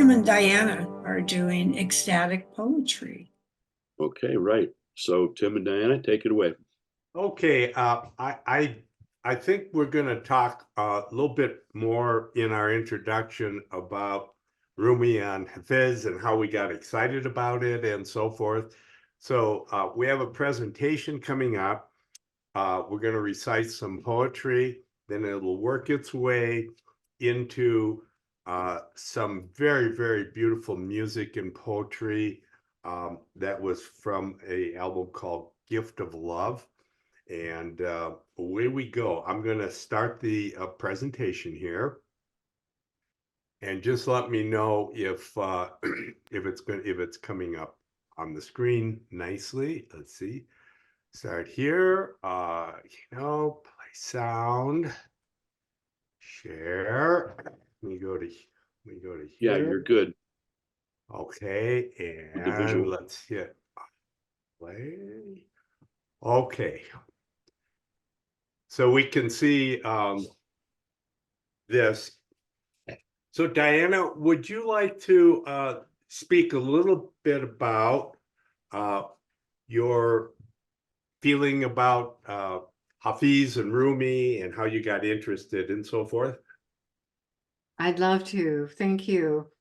Tim and Diana are doing ecstatic poetry. Okay, right. So Tim and Diana, take it away. Okay, I think we're going to talk a little bit more in our introduction about Rumi and Hafiz and how we got excited about it and so forth. So we have a presentation coming up. We're going to recite some poetry, then it'll work its way into some very, very beautiful music and poetry that was from an album called Gift of Love. And away we go. I'm going to start the presentation here, and just let me know if if it's coming up on the screen nicely. Let's see. Start here. Play sound, share. Let me go to here. Yeah, you're good. Okay, and let's hit play. Okay. So we can see this. So Diana, would you like to speak a little bit about your feeling about Hafiz and Rumi and how you got interested and so forth? I'd love to. Thank you.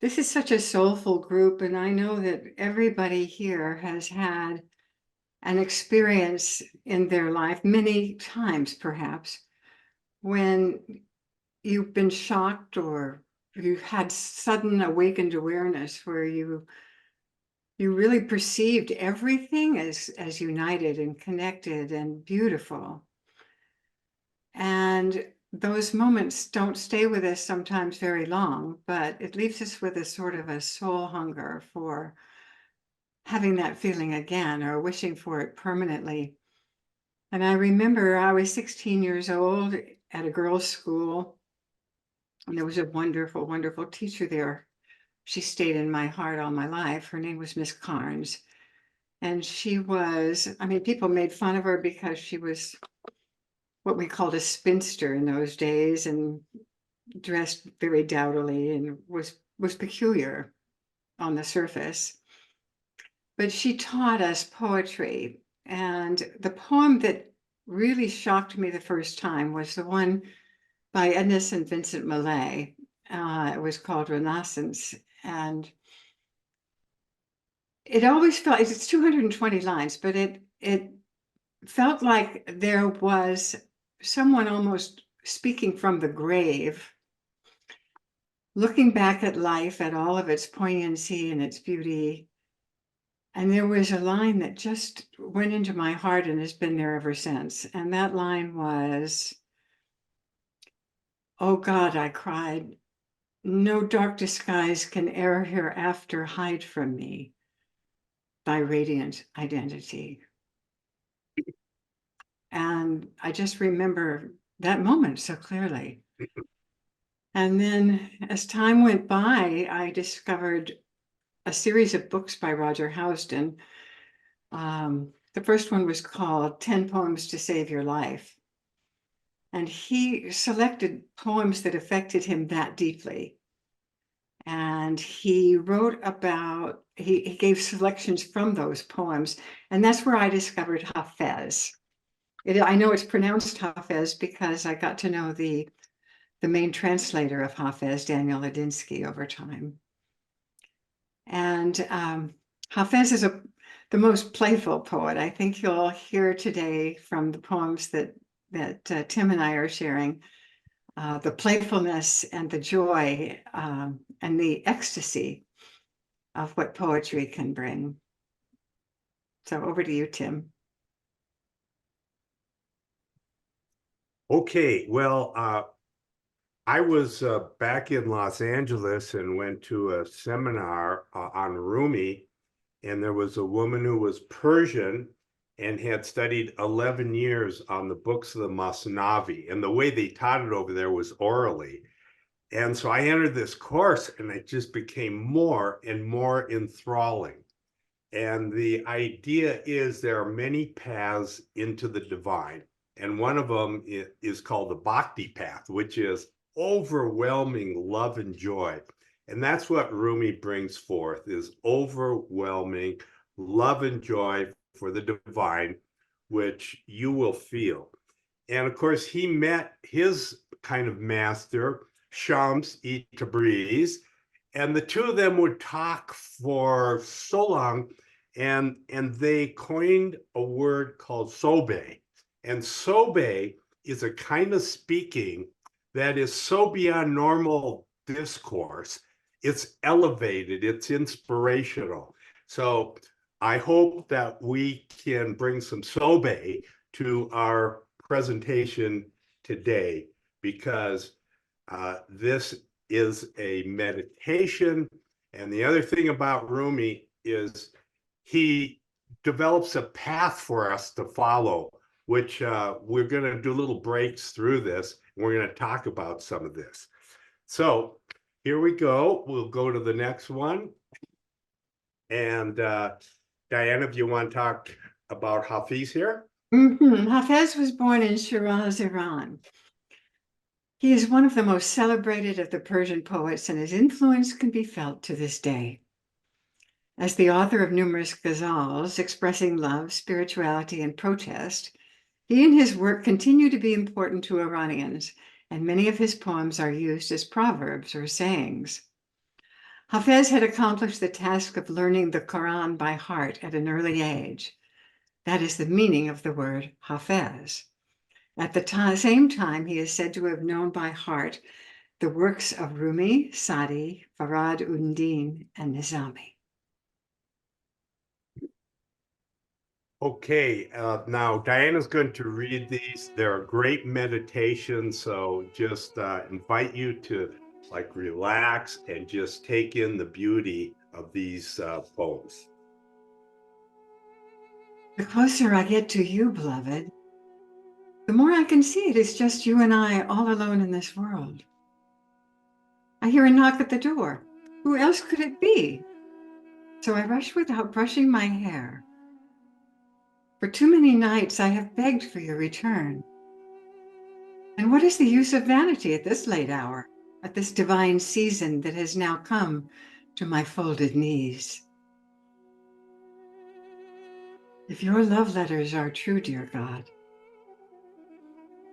This is such a soulful group, and I know that everybody here has had an experience in their life, many times perhaps, when you've been shocked or you've had sudden awakened awareness where you really perceived everything as united and connected and beautiful. And those moments don't stay with us sometimes very long, but it leaves us with a sort of a soul hunger for having that feeling again or wishing for it permanently. And I remember I was 16 years old at a girls' school, and there was a wonderful, wonderful teacher there. She stayed in my heart all my life. Her name was Miss Carnes. And she was, I mean, people made fun of her because she was what we called a spinster in those days and dressed very dowdily and was peculiar on the surface. But she taught us poetry, and the poem that really shocked me the first time was the one by Edna and Vincent Millay. It was called Renaissance, and it always felt, it's 220 lines, but it felt like there was someone almost speaking from the grave, looking back at life, at all of its poignancy and its beauty. And there was a line that just went into my heart and has been there ever since. And that line was, "Oh God," I cried, "no dark disguise can e'er hereafter hide from me thy radiant identity." And I just remember that moment so clearly. And then as time went by, I discovered a series of books by Roger Housden. The first one was called 10 Poems to Save Your Life. And he selected poems that affected him that deeply. And he wrote about, he gave selections from those poems. And that's where I discovered Hafiz. I know it's pronounced Hafiz because I got to know the main translator of Hafiz, Daniel Ladinsky, over time. And Hafiz is the most playful poet. I think you'll hear today from the poems that Tim and I are sharing, the playfulness and the joy and the ecstasy of what poetry can bring. So over to you, Tim. Okay, well, I was back in Los Angeles and went to a seminar on Rumi, and there was a woman who was Persian and had studied 11 years on the books of the Masnavi, and the way they taught it over there was orally. And so I entered this course, and it just became more and more enthralling. And the idea is there are many paths into the divine, and one of them is called the Bhakti path, which is overwhelming love and joy. And that's what Rumi brings forth, is overwhelming love and joy for the divine, which you will feel. And of course, he met his kind of master, Shams-e Tabriz, and the two of them would talk for so long, and they coined a word called sobe. And sobe is a kind of speaking that is so beyond normal discourse. It's elevated, it's inspirational. So I hope that we can bring some sobe to our presentation today, because this is a meditation. And the other thing about Rumi is he develops a path for us to follow, which we're going to do little breaks through this. And we're going to talk about some of this. So here we go. We'll go to the next one. And Diana, if you want to talk about Hafiz here. Hafiz was born in Shiraz, Iran. He is one of the most celebrated of the Persian poets, and his influence can be felt to this day. As the author of numerous ghazals expressing love, spirituality, and protest, he and his work continue to be important to Iranians, and many of his poems are used as proverbs or sayings. Hafiz had accomplished the task of learning the Quran by heart at an early age. That is the meaning of the word Hafiz. At the same time, he is said to have known by heart the works of Rumi, Sadi, Farad Undin, and Nizami. Okay, now Diana's going to read these. They're a great meditation, so just invite you to relax and just take in the beauty of these poems. The closer I get to you, beloved, the more I can see it is just you and I all alone in this world. I hear a knock at the door. Who else could it be? So I rush without brushing my hair. For too many nights I have begged for your return. And what is the use of vanity at this late hour, at this divine season that has now come to my folded knees? If your love letters are true, dear God,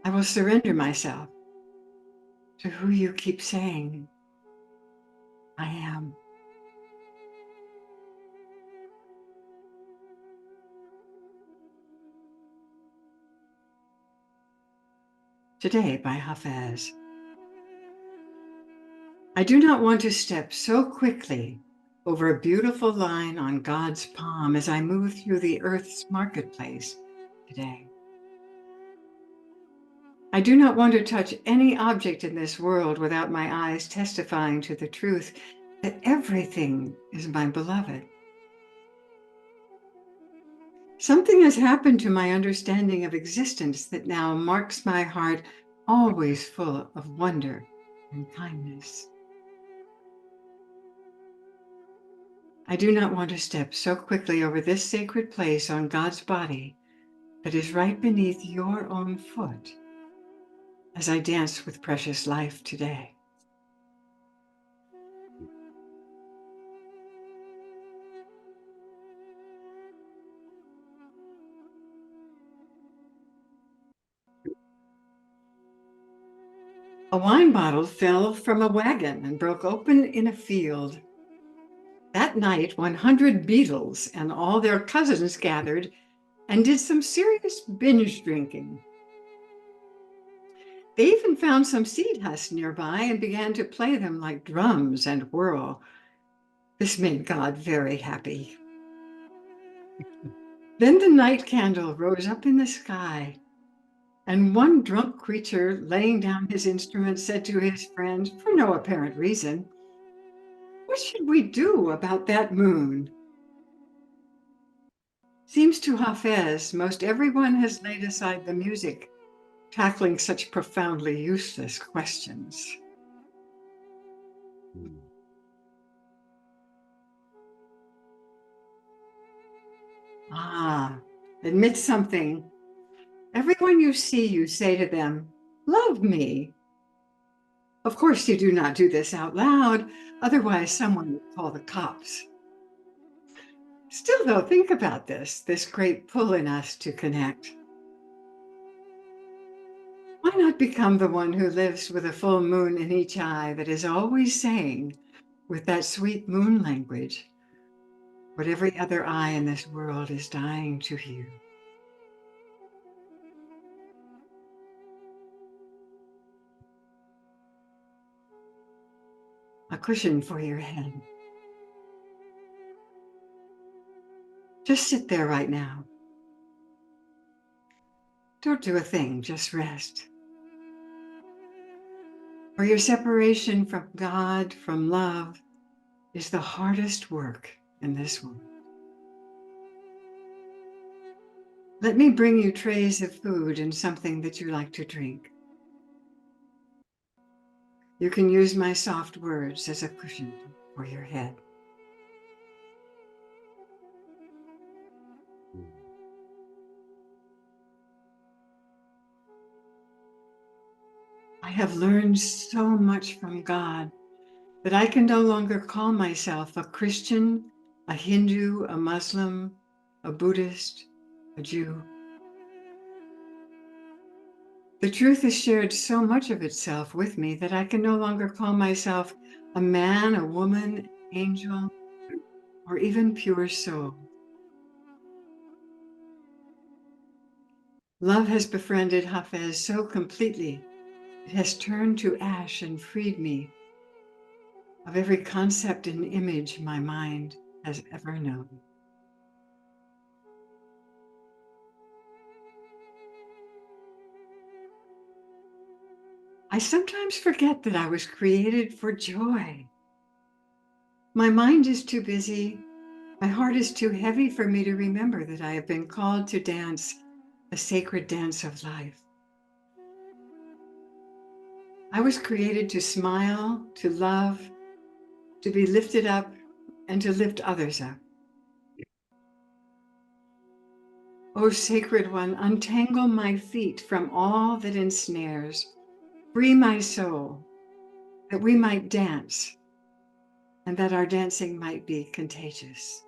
I will surrender myself to who you keep saying I am. Today by Hafiz. I do not want to step so quickly over a beautiful line on God's palm as I move through the earth's marketplace today. I do not want to touch any object in this world without my eyes testifying to the truth that everything is my beloved. Something has happened to my understanding of existence that now marks my heart always full of wonder and kindness. I do not want to step so quickly over this sacred place on God's body that is right beneath your own foot as I dance with precious life today. A wine bottle fell from a wagon and broke open in a field. That night, 100 beetles and all their cousins gathered and did some serious binge drinking. They even found some seed husks nearby and began to play them like drums and whirl. This made God very happy. Then the night candle rose up in the sky, and one drunk creature, laying down his instrument, said to his friend, for no apparent reason, "What should we do about that moon?" Seems to Hafiz, most everyone has laid aside the music, tackling such profoundly useless questions. Admit something. Everyone you see, you say to them, "Love me." Of course, you do not do this out loud, otherwise someone would call the cops. Still, though, think about this great pull in us to connect. Why not become the one who lives with a full moon in each eye that is always saying, with that sweet moon language, what every other eye in this world is dying to hear? A cushion for your head. Just sit there right now. Don't do a thing, just rest. For your separation from God, from love, is the hardest work in this world. Let me bring you trays of food and something that you like to drink. You can use my soft words as a cushion for your head. I have learned so much from God that I can no longer call myself a Christian, a Hindu, a Muslim, a Buddhist, a Jew. The truth has shared so much of itself with me that I can no longer call myself a man, a woman, angel, or even pure soul. Love has befriended Hafiz so completely, it has turned to ash and freed me of every concept and image my mind has ever known. I sometimes forget that I was created for joy. My mind is too busy, my heart is too heavy for me to remember that I have been called to dance the sacred dance of life. I was created to smile, to love, to be lifted up, and to lift others up. O Sacred One, untangle my feet from all that ensnares. Free my soul, that we might dance, and that our dancing might be contagious.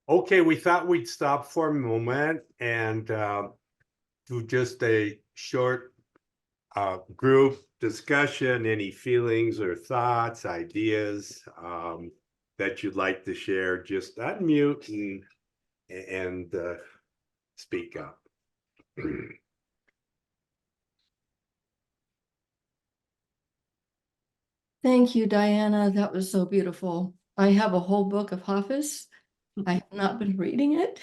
Okay, we thought we'd stop for a moment and do just a short group discussion. Any feelings or thoughts, ideas that you'd like to share, just unmute and speak up. Thank you, Diana. That was so beautiful. I have a whole book of Hafiz. I have not been reading it.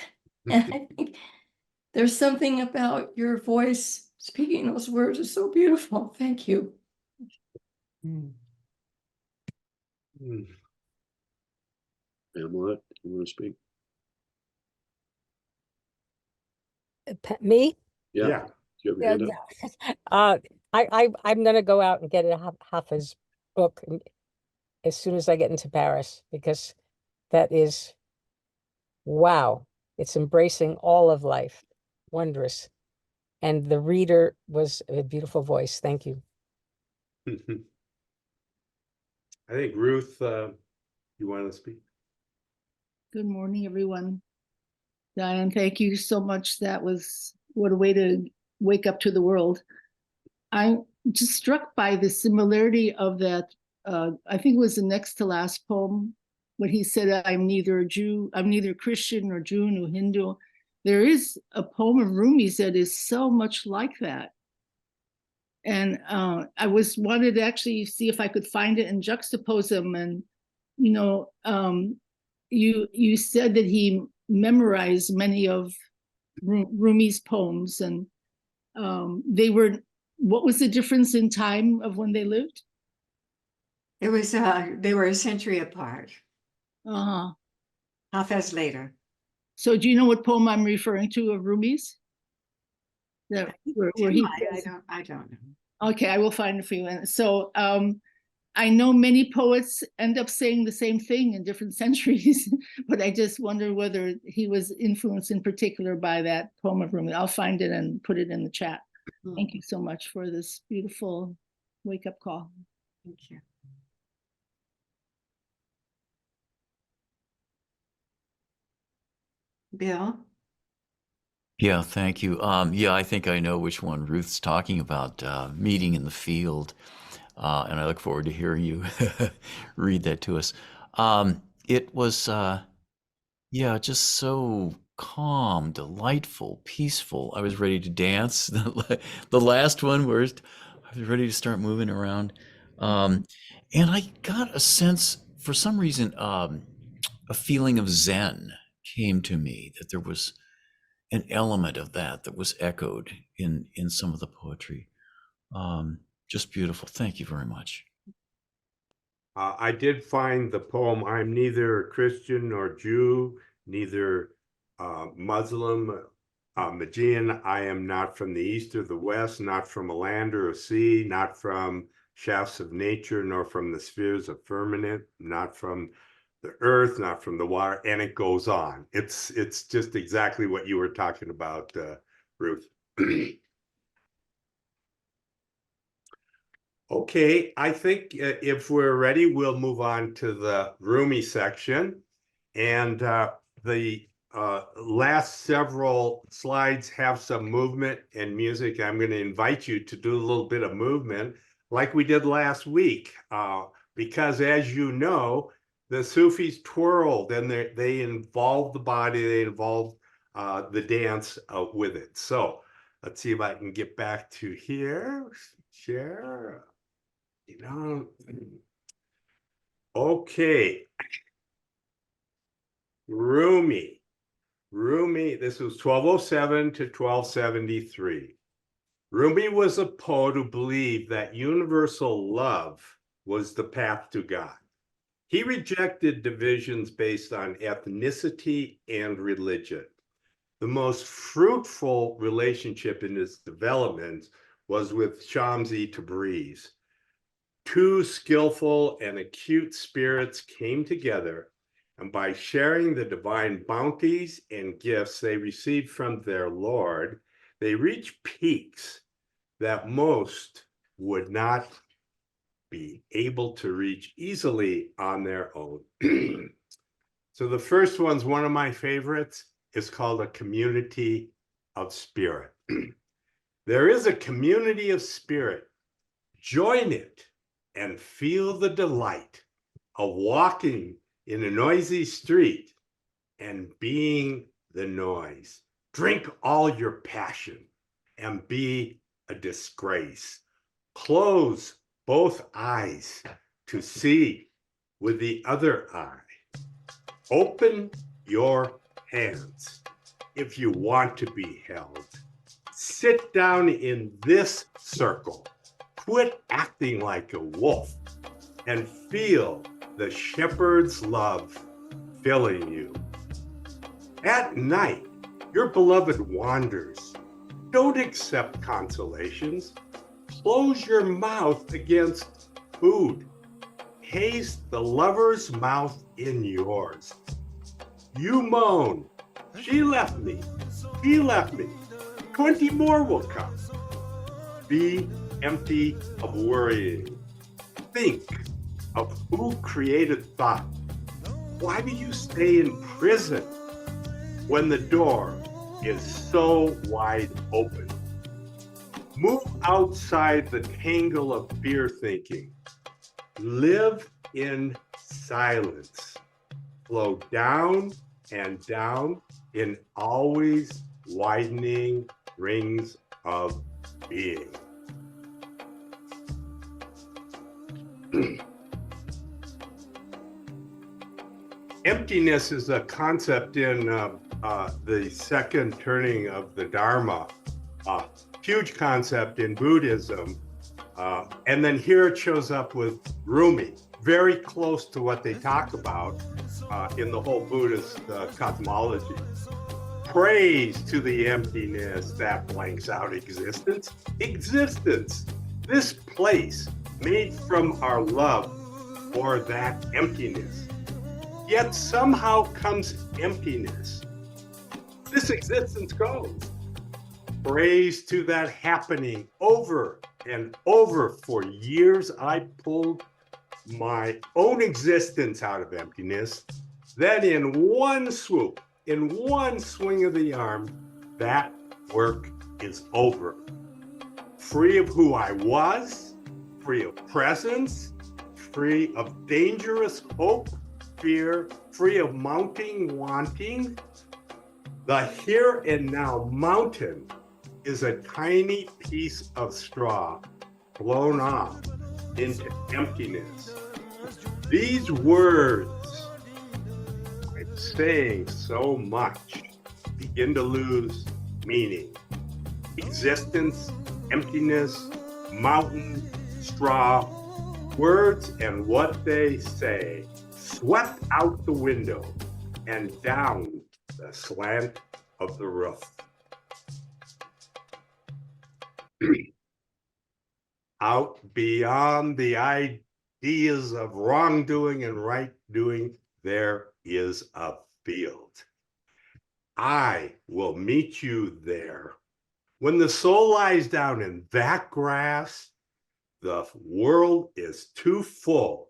And I think there's something about your voice speaking those words is so beautiful. Thank you. Pamela, you want to speak? Me? Yeah. Do you have your hand up? I'm gonna go out and get a Hafiz book as soon as I get into Paris, because that is, wow, it's embracing all of life. Wondrous. And the reader was a beautiful voice. Thank you. I think Ruth, you want to speak? Good morning, everyone. Diane, thank you so much. That was, what a way to wake up to the world. I'm just struck by the similarity of that. I think it was the next to last poem when he said, I'm neither a Jew, I'm neither Christian nor Jew nor Hindu. There is a poem of Rumi's that is so much like that. And I wanted to actually see if I could find it and juxtapose them. And, you know, you said that he memorized many of Rumi's poems, and what was the difference in time of when they lived? It was, they were a century apart. Hafiz later. So do you know what poem I'm referring to of Rumi's? That where he I don't know. Okay, I will find it for you. And so I know many poets end up saying the same thing in different centuries, but I just wonder whether he was influenced in particular by that poem of Rumi. I'll find it and put it in the chat. Thank you so much for this beautiful wake-up call. Thank you. Bill? Yeah, thank you. Yeah, I think I know which one Ruth's talking about, meeting in the field. And I look forward to hearing you read that to us. It was, yeah, just so calm, delightful, peaceful. I was ready to dance. The last one where I was ready to start moving around. And I got a sense, for some reason, a feeling of Zen came to me, that there was an element of that was echoed in some of the poetry. Just beautiful. Thank you very much. I did find the poem, I'm neither Christian nor Jew, neither Muslim, Magian. I am not from the east or the west, not from a land or a sea, not from shafts of nature, nor from the spheres of firmament, not from the earth, not from the water, and it goes on. It's just exactly what you were talking about, Ruth. Okay, I think if we're ready, we'll move on to the Rumi section. And the last several slides have some movement and music. I'm going to invite you to do a little bit of movement like we did last week, because as you know, the Sufis twirled and they involved the body, they involved the dance with it. So let's see if I can get back to here, share. You know, okay. Rumi, this was 1207 to 1273. Rumi was a poet who believed that universal love was the path to God. He rejected divisions based on ethnicity and religion. The most fruitful relationship in his development was with Shamsi Tabriz. Two skillful and acute spirits came together, and by sharing the divine bounties and gifts they received from their Lord, they reached peaks that most would not be able to reach easily on their own. So the first one's one of my favorites. It's called a community of spirit. There is a community of spirit. Join it and feel the delight of walking in a noisy street and being the noise. Drink all your passion and be a disgrace. Close both eyes to see with the other eye. Open your hands if you want to be held. Sit down in this circle. Quit acting like a wolf and feel the shepherd's love filling you. At night, your beloved wanders. Don't accept consolations. Close your mouth against food. Taste the lover's mouth in yours. You moan, she left me, he left me. 20 more will come. Be empty of worrying. Think of who created thought. Why do you stay in prison when the door is so wide open? Move outside the tangle of fear thinking. Live in silence. Flow down and down in always widening rings of being. Emptiness is a concept in the second turning of the Dharma, huge concept in Buddhism. And then here it shows up with Rumi. very close to what they talk about in the whole Buddhist cosmology. Praise to the emptiness that blanks out existence. Existence, this place made from our love or that emptiness. Yet somehow comes emptiness. This existence goes. Praise to that happening over and over. For years I pulled my own existence out of emptiness. Then in one swoop, in one swing of the arm, that work is over. Free of who I was, free of presence, free of dangerous hope, fear, free of mounting wanting. The here and now mountain is a tiny piece of straw blown off into emptiness. These words, I'm saying so much, begin to lose meaning. Existence, emptiness, mountain, straw, words and what they say swept out the window and down the slant of the roof. Out beyond the ideas of wrongdoing and right doing, there is a field. I will meet you there. When the soul lies down in that grass, the world is too full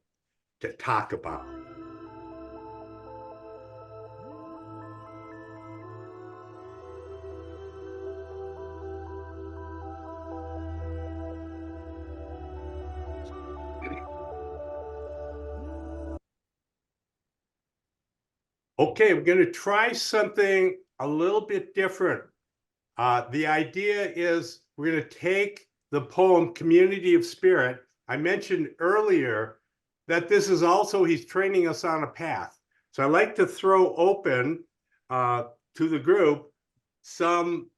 to talk about. Okay, we're going to try something a little bit different. The idea is we're going to take the poem Community of Spirit. I mentioned earlier that this is also, he's training us on a path. So I like to throw open to the group some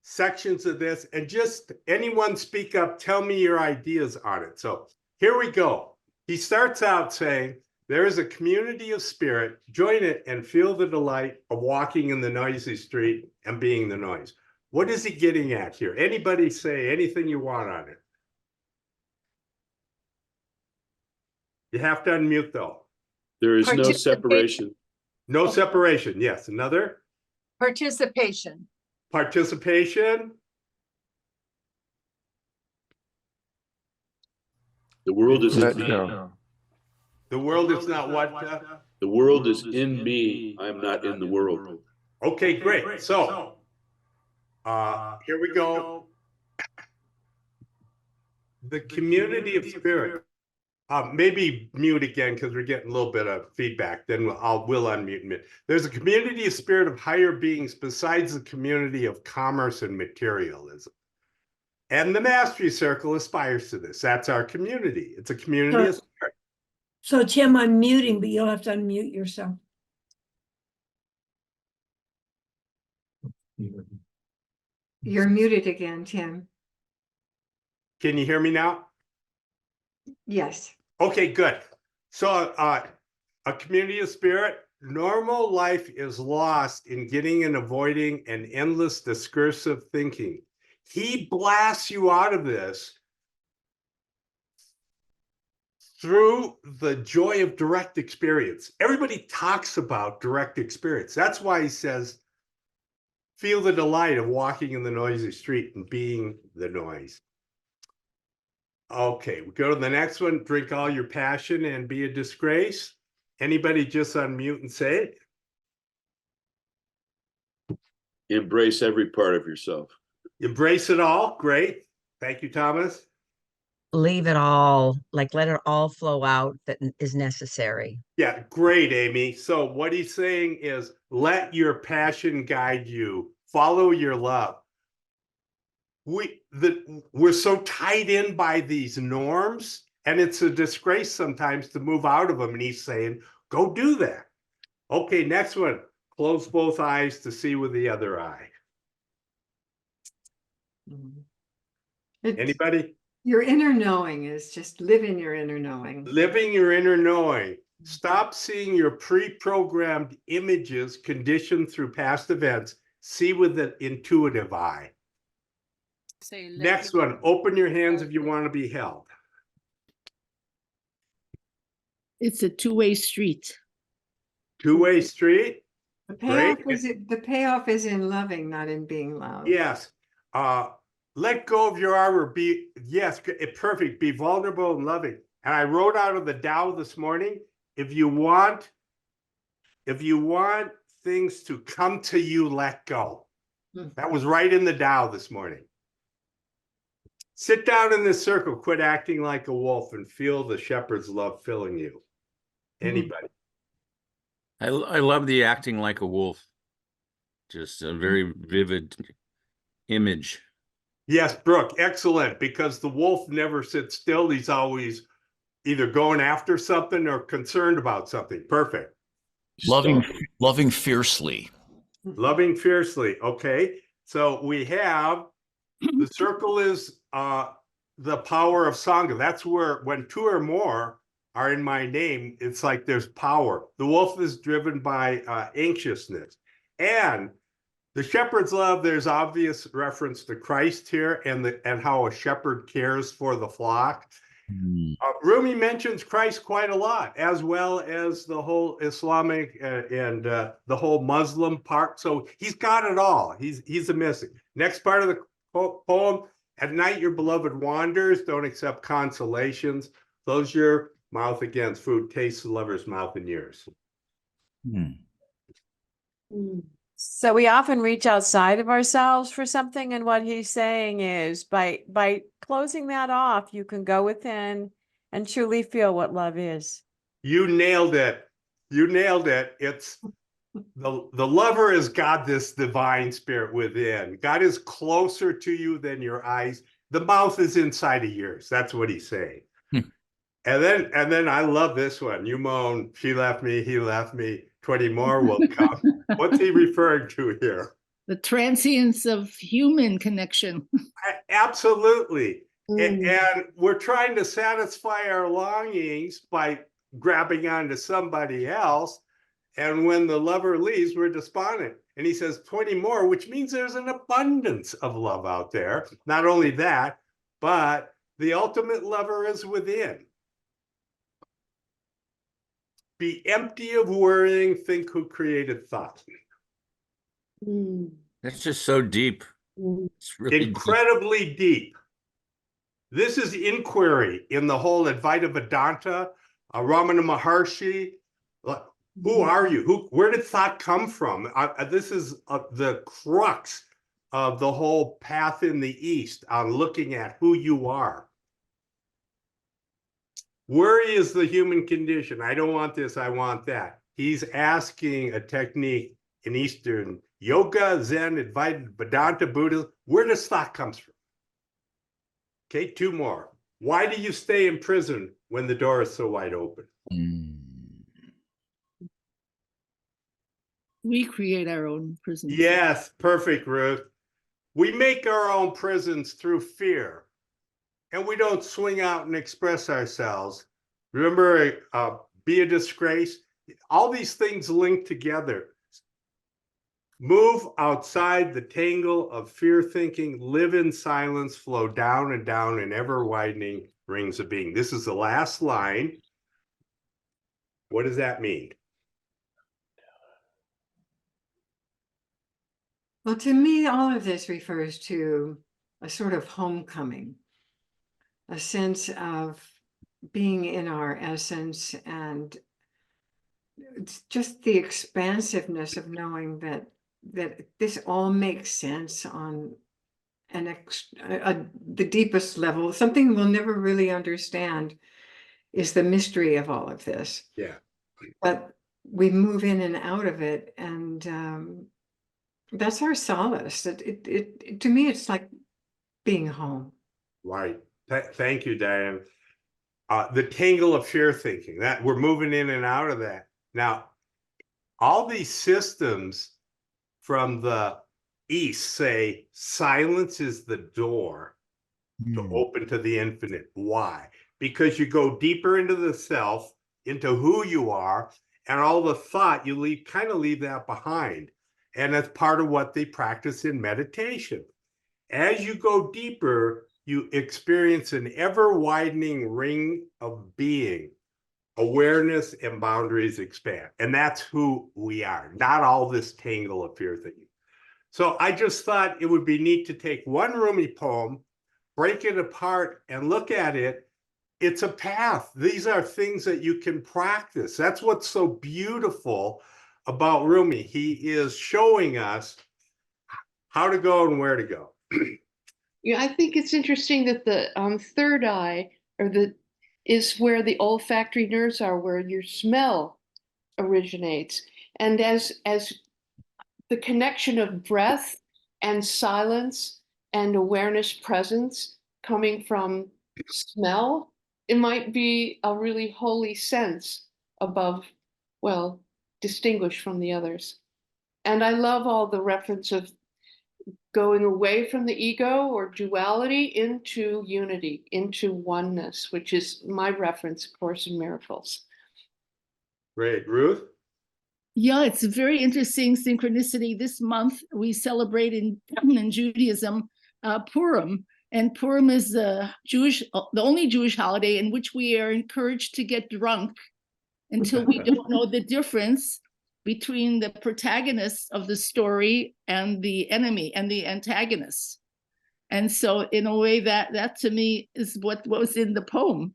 sections of this, and just anyone speak up, tell me your ideas on it. So here we go. He starts out saying, there is a community of spirit, join it and feel the delight of walking in the noisy street and being the noise. What is he getting at here? Anybody say anything you want on it? You have to unmute though. There is no Participation. separation. No separation. Yes. Another? Participation. Participation. The world is Let in me. go. The world is not what? The world is in me. I am not in the world. Okay, great. So, here we go. The community of spirit. Maybe mute again because we're getting a little bit of feedback. Then we'll unmute it. There's a community of spirit of higher beings besides the community of commerce and materialism. And the Mastery Circle aspires to this. That's our community. It's a community of spirit. So Tim, I'm muting, but you'll have to unmute yourself. You're muted again, Tim. Can you hear me now? Yes. Okay, good. So a community of spirit, normal life is lost in getting and avoiding an endless discursive thinking. He blasts you out of this through the joy of direct experience. Everybody talks about direct experience. That's why he says, feel the delight of walking in the noisy street and being the noise. Okay, we go to the next one. Drink all your passion and be a disgrace. Anybody just unmute and say it? Embrace every part of yourself. Embrace it all. Great. Thank you, Thomas. Leave it all, like let it all flow out that is necessary. Yeah, great, Amy. So what he's saying is let your passion guide you. Follow your love. We're so tied in by these norms, and it's a disgrace sometimes to move out of them. And he's saying, go do that. Okay, next one. Close both eyes to see with the other eye. Anybody? Your inner knowing is just live in your inner knowing. Living your inner knowing. Stop seeing your pre-programmed images conditioned through past events. See with an intuitive eye. Say, Next one, open your hands if you want to be held. It's a two-way street. Two-way street. The Great. payoff is in loving, not in being loud. Yes. Let go of your armor. Perfect. Be vulnerable and loving. And I wrote out of the Tao this morning, if you want things to come to you, let go. That was right in the Tao this morning. Sit down in this circle, quit acting like a wolf, and feel the shepherd's love filling you. Anybody? I love the acting like a wolf. Just a very vivid image. Yes, Brooke, excellent, because the wolf never sits still. He's always either going after something or concerned about something. Perfect. Loving fiercely. Loving fiercely. Okay. So we have the circle is the power of Sangha. That's where when two or more are in my name, it's like there's power. The wolf is driven by anxiousness. And the shepherd's love, there's obvious reference to Christ here and how a shepherd cares for the flock. Rumi mentions Christ quite a lot, as well as the whole Islamic and the whole Muslim part. So he's got it all. He's a missing. Next part of the poem, at night your beloved wanders, don't accept consolations. Close your mouth against food, taste the lover's mouth and yours. So we often reach outside of ourselves for something, and what he's saying is by closing that off, you can go within and truly feel what love is. You nailed it. You nailed it. It's the lover has got this divine spirit within. God is closer to you than your eyes. The mouth is inside of yours. That's what he's saying. And then I love this one. You moan, she left me, he left me, 20 more will come. What's he referring to here? The transience of human connection. Absolutely. And we're trying to satisfy our longings by grabbing onto somebody else. And when the lover leaves, we're despondent. And he says 20 more, which means there's an abundance of love out there. Not only that, but the ultimate lover is within. Be empty of worrying, think who created thought. That's just so deep. It's really Incredibly deep. This is inquiry in the whole Advaita Vedanta, Ramana Maharshi. Who are you? Where did thought come from? This is the crux of the whole path in the East on looking at who you are. Worry is the human condition. I don't want this, I want that. He's asking a technique in Eastern yoga, Zen, Advaita, Vedanta, Buddhism. Where does thought come from? Okay, two more. Why do you stay in prison when the door is so wide open? We create our own prisons. Yes, perfect, Ruth. We make our own prisons through fear. And we don't swing out and express ourselves. Remember, be a disgrace. All these things link together. Move outside the tangle of fear thinking, live in silence, flow down and down in ever widening rings of being. This is the last line. What does that mean? Well, to me, all of this refers to a sort of homecoming, a sense of being in our essence, and it's just the expansiveness of knowing that this all makes sense on the deepest level. Something we'll never really understand is the mystery of all of this. Yeah. But we move in and out of it, and that's our solace. It to me, it's like being home. Right. Thank you, Diane. The tangle of fear thinking, that we're moving in and out of that. Now, all these systems from the East say silence is the door to open to the infinite. Why? Because you go deeper into the self, into who you are, and all the thought, you kind of leave that behind. And that's part of what they practice in meditation. As you go deeper, you experience an ever-widening ring of being. Awareness and boundaries expand. And that's who we are, not all this tangle of fear thing. So I just thought it would be neat to take one Rumi poem, break it apart, and look at it. It's a path. These are things that you can practice. That's what's so beautiful about Rumi. He is showing us how to go and where to go. Yeah, I think it's interesting that the third eye, is where the olfactory nerves are, where your smell originates. And as the connection of breath and silence and awareness presence coming from smell, it might be a really holy sense above, well, distinguished from the others. And I love all the reference of going away from the ego or duality into unity, into oneness, which is my reference, Course in Miracles. Great. Ruth? Yeah, it's a very interesting synchronicity. This month we celebrate in Judaism Purim, and Purim is the only Jewish holiday in which we are encouraged to get drunk until we don't know the difference between the protagonist of the story and the enemy and the antagonist. And so in a way that to me is what was in the poem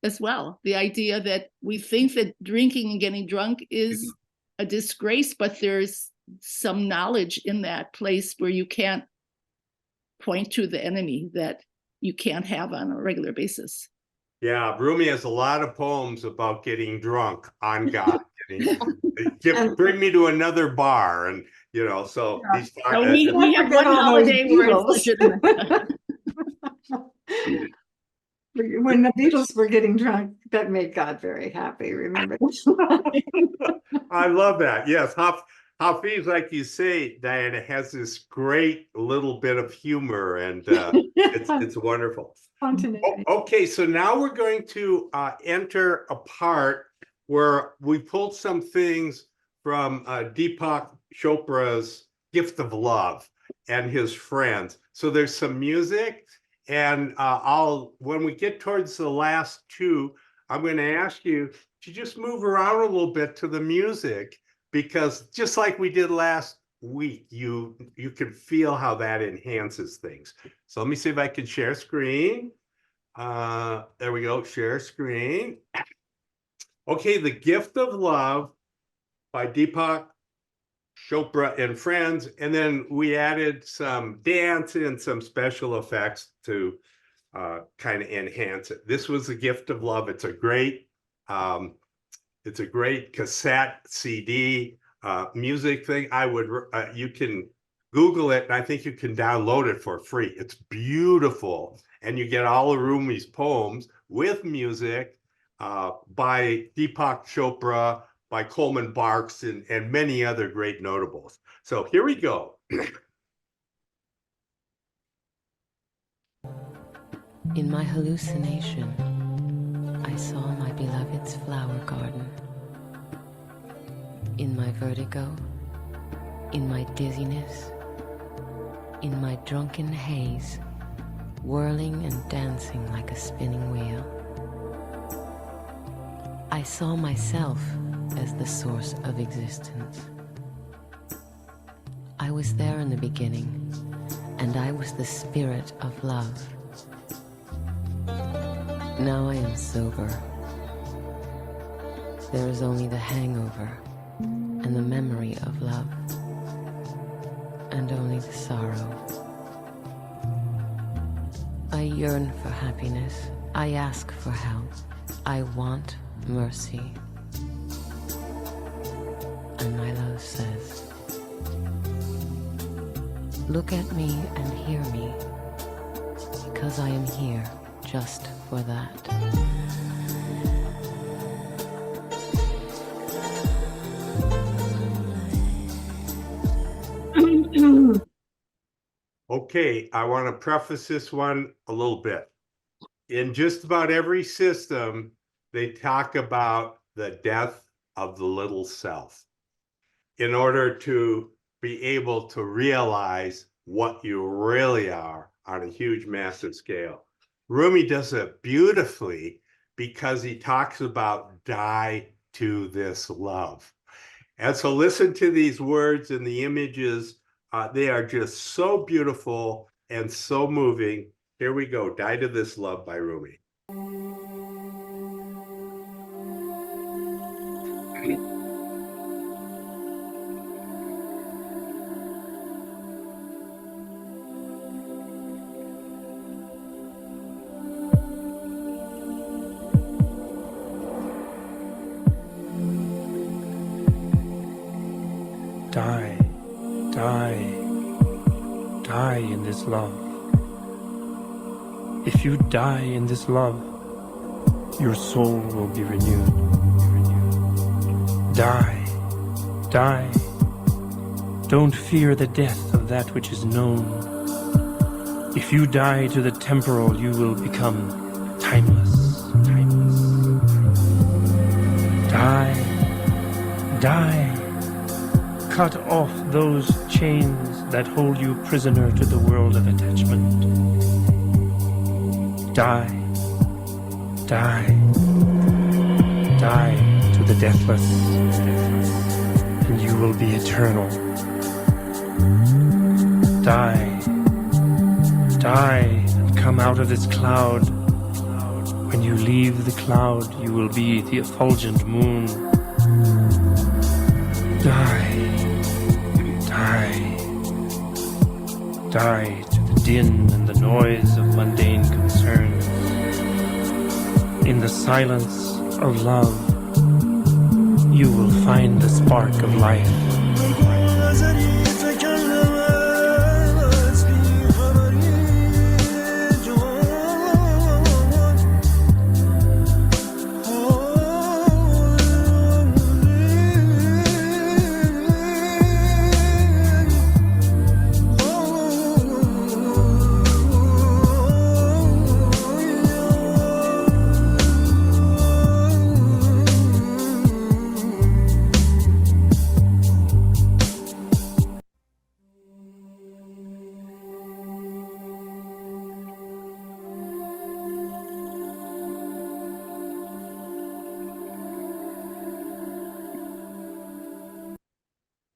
as well. The idea that we think that drinking and getting drunk is a disgrace, but there's some knowledge in that place where you can't point to the enemy that you can't have on a regular basis. Yeah, Rumi has a lot of poems about getting drunk on God. Bring me to another bar, and so he's so we have one holiday where it's legitimate. When the Beatles were getting drunk, that made God very happy. Remember? I love that. Yes, Hafiz, like you say, Diana, has this great little bit of humor, and it's wonderful. Okay, so now we're going to enter a part where we pulled some things from Deepak Chopra's Gift of Love and his friends. So there's some music, and when we get towards the last two, I'm going to ask you to just move around a little bit to the music, because just like we did last week, you can feel how that enhances things. So let me see if I can share screen. There we go, share screen. Okay, The Gift of Love by Deepak Chopra and friends, and then we added some dance and some special effects to kind of enhance it. This was The Gift of Love. It's a great cassette CD music thing. You can Google it, and I think you can download it for free. It's beautiful, and you get all of Rumi's poems with music by Deepak Chopra, by Coleman Barks, and many other great notables. So here we go. In my hallucination, I saw my beloved's flower garden. In my vertigo, in my dizziness, in my drunken haze, whirling and dancing like a spinning wheel, I saw myself as the source of existence. I was there in the beginning, and I was the spirit of love. Now I am sober. There is only the hangover and the memory of love, and only the sorrow. I yearn for happiness. I ask for help. I want mercy. And my love says, look at me and hear me, because I am here just for that. Okay, I want to preface this one a little bit. In just about every system, they talk about the death of the little self in order to be able to realize what you really are on a huge, massive scale. Rumi does it beautifully because he talks about die to this love. And so listen to these words and the images. They are just so beautiful and so moving. Here we go, Die to This Love by Rumi. Die, die, die in this love. If you die in this love, your soul will be renewed. Die, die. Don't fear the death of that which is known. If you die to the temporal, you will become timeless. Die, die. Cut off those chains that hold you prisoner to the world of attachment. Die, die, die to the deathless, and you will be eternal. Die, die, and come out of this cloud. When you leave the cloud, you will be the effulgent moon. Die, die, die to the din and the noise of mundane concerns. In the silence of love, you will find the spark of life.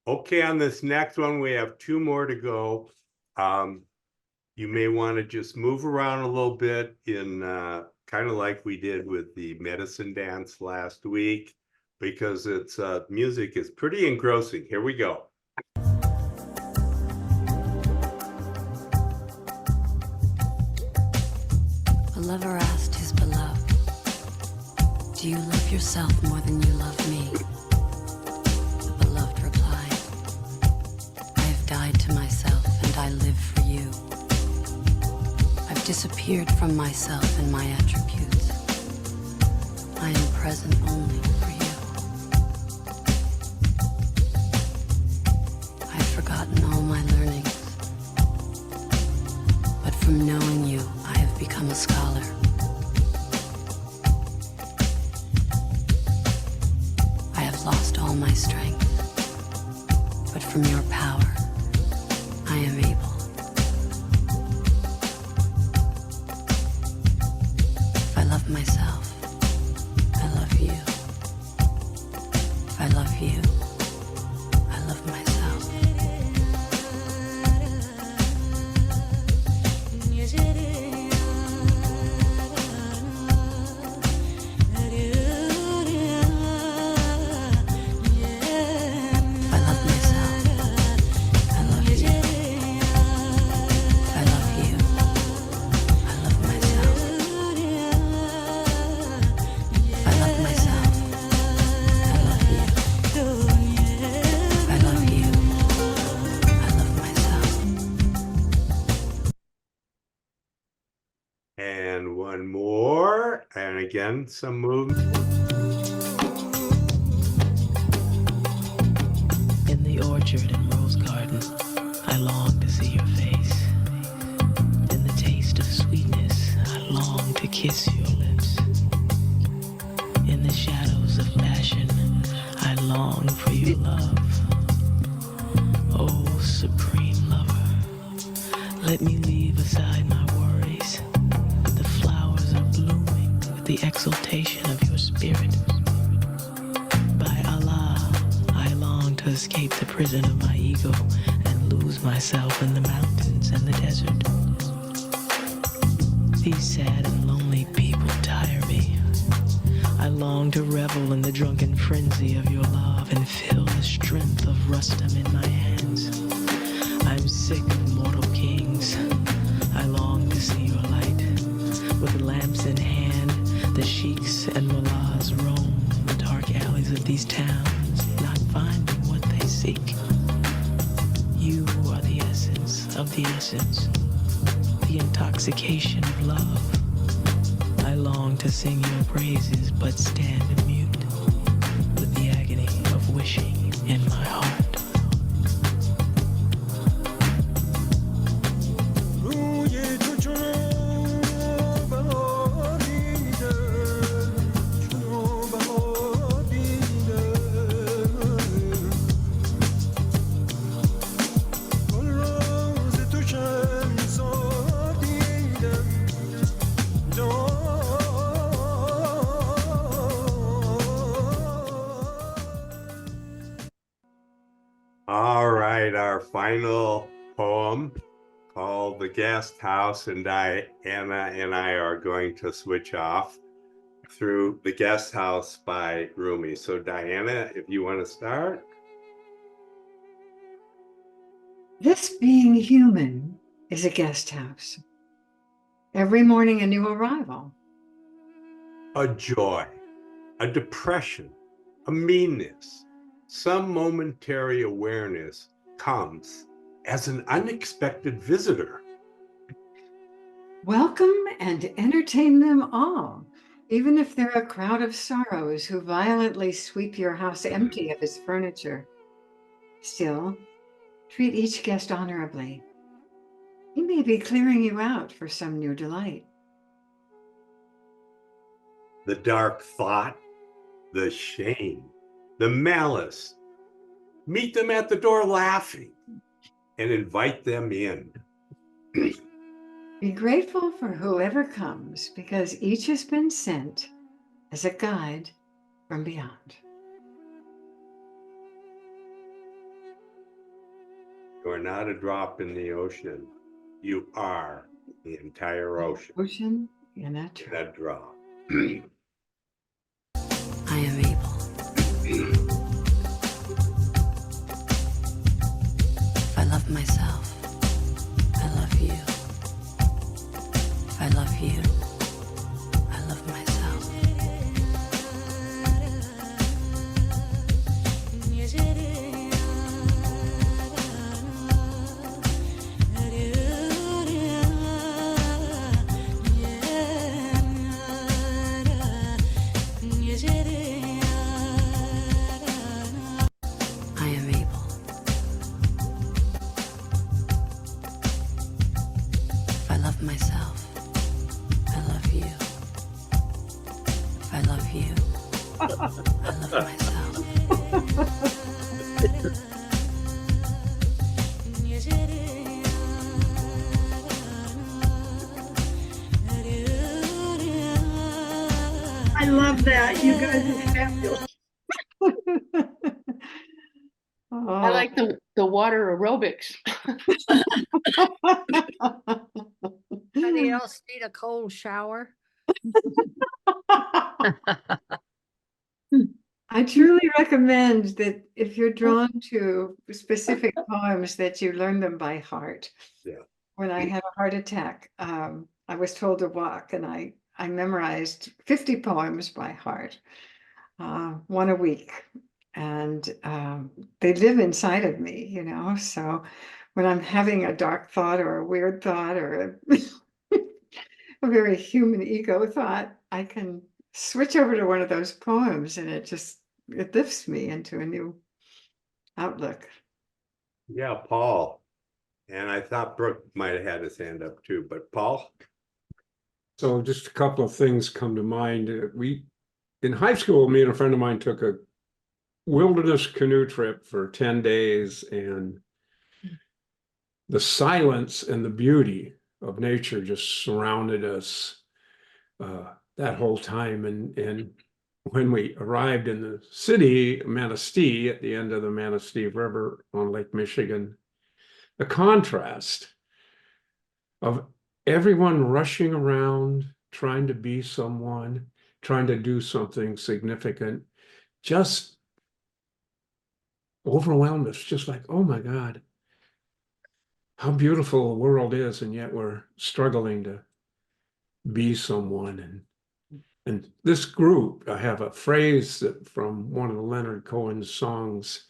Okay, on this next one, we have two more to go. You may want to just move around a little bit in kind of like we did with the medicine dance last week, because it's music is pretty engrossing. Here we go. A lover asked his beloved, "Do you love yourself more than you love me?" The beloved replied, "I have died to myself and I live for you. I've disappeared from myself and my attributes. I am present only for you. I've forgotten all my learnings, but from knowing you, I have become a scholar. I have lost all my strength, but from your power, I am able. If I love myself, I love you. If I love you, I love myself." If I love myself, I love you. If I love you, I love myself. If I love myself, I love you. If I love you, I love myself. And one more, and again, some movement. In the orchard and rose garden, I long to see your face. to kiss your lips. In the shadows of passion, I long for your love. Oh, supreme lover, let me leave aside my worries. The flowers are blooming with the exaltation of your spirit. By Allah, I long to escape the prison of my ego and lose myself in the mountains and the desert. These sad and lonely people tire me. I long to revel in the drunken frenzy of your love and feel the strength of Rustum in my hands. I'm sick of mortal kings. I long to see your light. With lamps in hand, the sheiks and mullahs roam the dark alleys of these towns, not finding what they seek. You are the essence of the essence, the intoxication of love. I long to sing your praises, but stand mute with the agony of wishing in my heart. All right, our final poem called The Guest House, and Diana and I are going to switch off through The Guest House by Rumi. So Diana, if you want to start. This being human is a guest house. Every morning a new arrival. A joy, a depression, a meanness, some momentary awareness comes as an unexpected visitor. Welcome and entertain them all, even if they're a crowd of sorrows who violently sweep your house empty of its furniture. Still, treat each guest honorably. He may be clearing you out for some new delight. The dark thought, the shame, the malice. Meet them at the door laughing and invite them in. Be grateful for whoever comes, because each has been sent as a guide from beyond. You are not a drop in the ocean. You are the entire ocean. Ocean in a In a drop. I am able. If I love myself, I love you. If I love you, I love myself. I am able. If I love myself, I love you. If I love you, I love myself. I love that. You guys are fabulous. I like the water aerobics. Anybody else need a cold shower? I truly recommend that if you're drawn to specific poems that you learn them by heart. Yeah. When I had a heart attack, I was told to walk, and I memorized 50 poems by heart, one a week. And they live inside of me, you know. So when I'm having a dark thought or a weird thought or a very human ego thought, I can switch over to one of those poems, and it lifts me into a new outlook. Yeah, Paul. And I thought Brooke might have had his hand up too, but Paul? So just a couple of things come to mind. In high school, me and a friend of mine took a wilderness canoe trip for 10 days, and the silence and the beauty of nature just surrounded us that whole time. And when we arrived in the city, Manistee, at the end of the Manistee River on Lake Michigan, the contrast of everyone rushing around, trying to be someone, trying to do something significant, just overwhelmed us, just like, oh my God, how beautiful the world is, and yet we're struggling to be someone. And this group, I have a phrase from one of Leonard Cohen's songs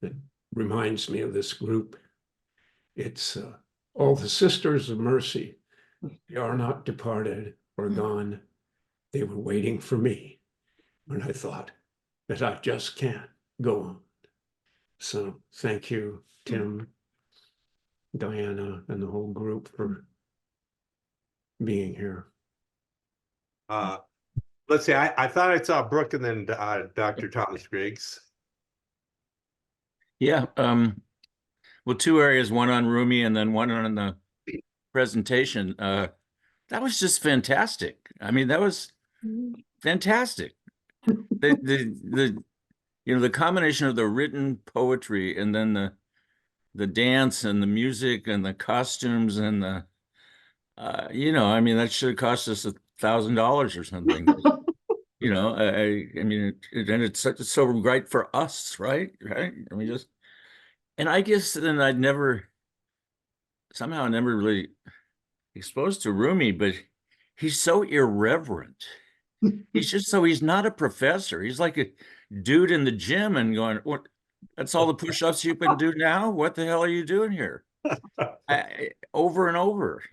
that reminds me of this group. It's all the sisters of mercy, they are not departed or gone. They were waiting for me when I thought that I just can't go on. So thank you, Tim, Diana, and the whole group for being here. Let's see, I thought I saw Brooke and then Dr. Thomas Griggs. Yeah. Well, two areas, one on Rumi and then one on the presentation. That was just fantastic. I mean, that was fantastic. The combination of the written poetry and then the dance and the music and the costumes and the I mean, that should have cost us $1,000 or something. I mean, and it's so right for us, right? I mean, and I guess then I never really exposed to Rumi, but he's so irreverent. He's not a professor. He's like a dude in the gym and going, what? That's all the push-ups you can do now? What the hell are you doing here? Over and over,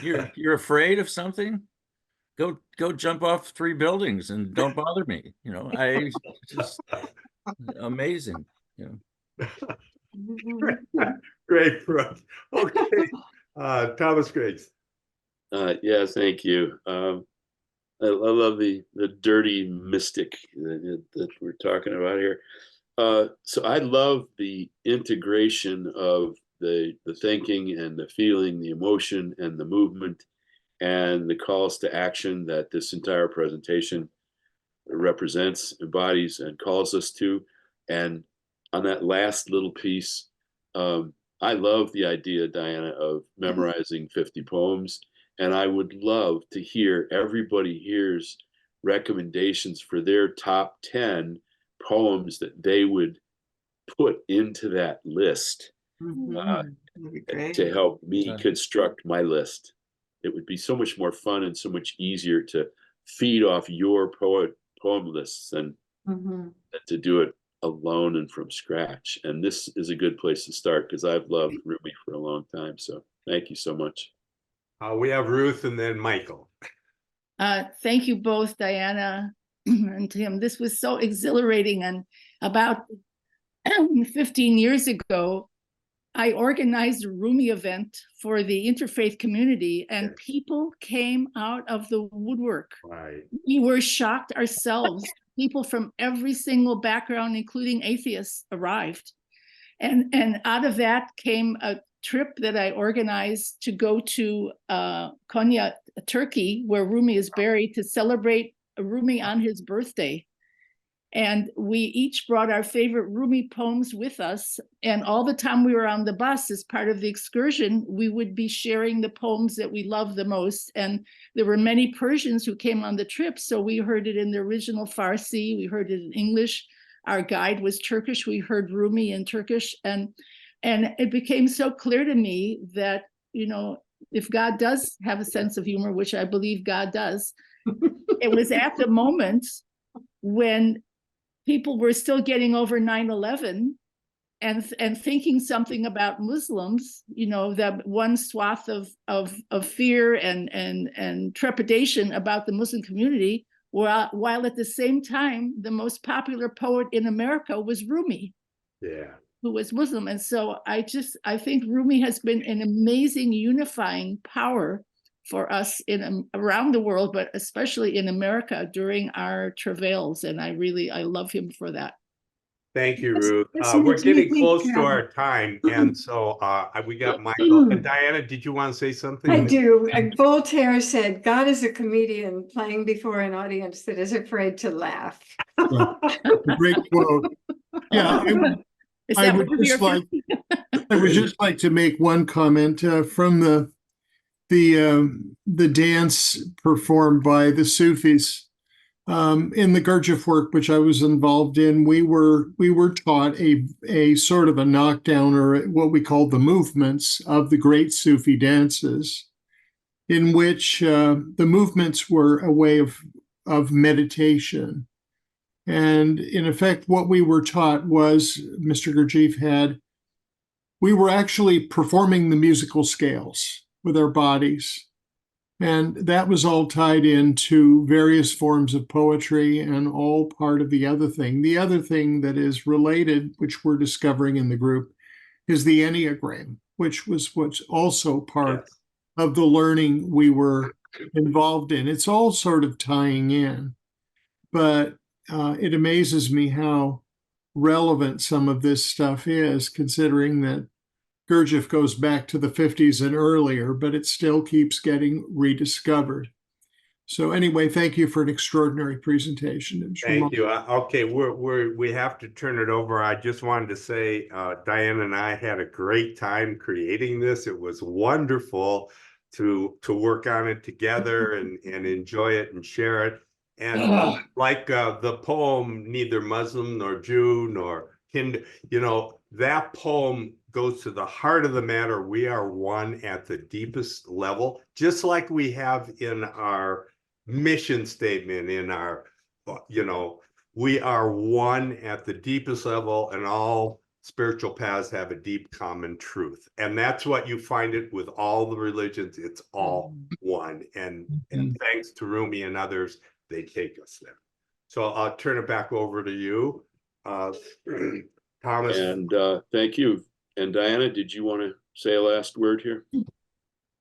you're afraid of something? Go jump off 3 buildings and don't bother me. Just amazing. Great, Brooke. Okay, Thomas Griggs. Yeah, thank you. I love the dirty mystic that we're talking about here. So I love the integration of the thinking and the feeling, the emotion and the movement, and the calls to action that this entire presentation represents, embodies, and calls us to. And on that last little piece, I love the idea, Diana, of memorizing 50 poems. And I would love to hear everybody here's recommendations for their top 10 poems that they would put into that list to help me construct my list. It would be so much more fun and so much easier to feed off your poem lists than to do it alone and from scratch. And this is a good place to start because I've loved Rumi for a long time. So thank you so much. We have Ruth and then Michael. Thank you both, Diana and Tim. This was so exhilarating. And about 15 years ago, I organized a Rumi event for the interfaith community, and people came out of the woodwork. Right. We were shocked ourselves. People from every single background, including atheists, arrived. And out of that came a trip that I organized to go to Konya, Turkey, where Rumi is buried, to celebrate Rumi on his birthday. And we each brought our favorite Rumi poems with us. And all the time we were on the bus as part of the excursion, we would be sharing the poems that we love the most. And there were many Persians who came on the trip. So we heard it in the original Farsi, we heard it in English. Our guide was Turkish, we heard Rumi in Turkish. And it became so clear to me that, if God does have a sense of humor, which I believe God does, it was at the moment when people were still getting over 9/11 and thinking something about Muslims, that one swath of fear and trepidation about the Muslim community, while at the same time, the most popular poet in America was Rumi. Yeah. Who was Muslim. And so I think Rumi has been an amazing unifying power for us in around the world, but especially in America during our travails. And I love him for that. Thank you, Ruth. This We're makes me getting think, close to our time, and so we got Michael and Diana. Did you want to say something? I do. Voltaire said, God is a comedian playing before an audience that is afraid to laugh. Great quote. Yeah, I would just like to make one comment from the dance performed by the Sufis. In the Gurdjieff work, which I was involved in, we were taught a sort of a knockdown, or what we call the movements of the great Sufi dances, in which the movements were a way of meditation. And in effect, what we were taught was, Mr. Gurdjieff we were actually performing the musical scales with our bodies. And that was all tied into various forms of poetry and all part of the other thing. The other thing that is related, which we're discovering in the group, is the Enneagram, which was what's also part of the learning we were involved in. It's all sort of tying in, but it amazes me how relevant some of this stuff is, considering that Gurdjieff goes back to the 50s and earlier, but it still keeps getting rediscovered. So anyway, thank you for an extraordinary presentation. Thank you. Okay, we have to turn it over. I just wanted to say, Diane and I had a great time creating this. It was wonderful to work on it together and enjoy it and share it. And like the poem, Neither Muslim nor Jew nor Hindu, that poem goes to the heart of the matter. We are one at the deepest level, just like we have in our mission statement, in our, we are one at the deepest level, and all spiritual paths have a deep common truth. And that's what you find it with all the religions. It's all one. And thanks to Rumi and others, they take us there. So I'll turn it back over to you, Thomas. And thank you. And Diana, did you want to say a last word here?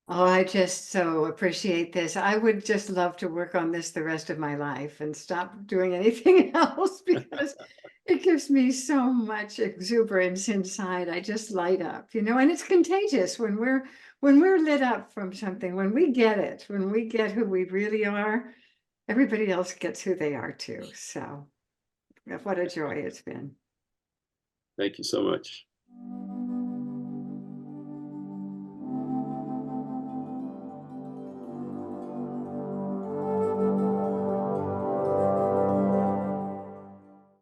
Oh, I just so appreciate this. I would just love to work on this the rest of my life and stop doing anything else, because it gives me so much exuberance inside. I just light up, and it's contagious when we're lit up from something, when we get it, when we get who we really are, everybody else gets who they are too. So what a joy it's been. Thank you so much.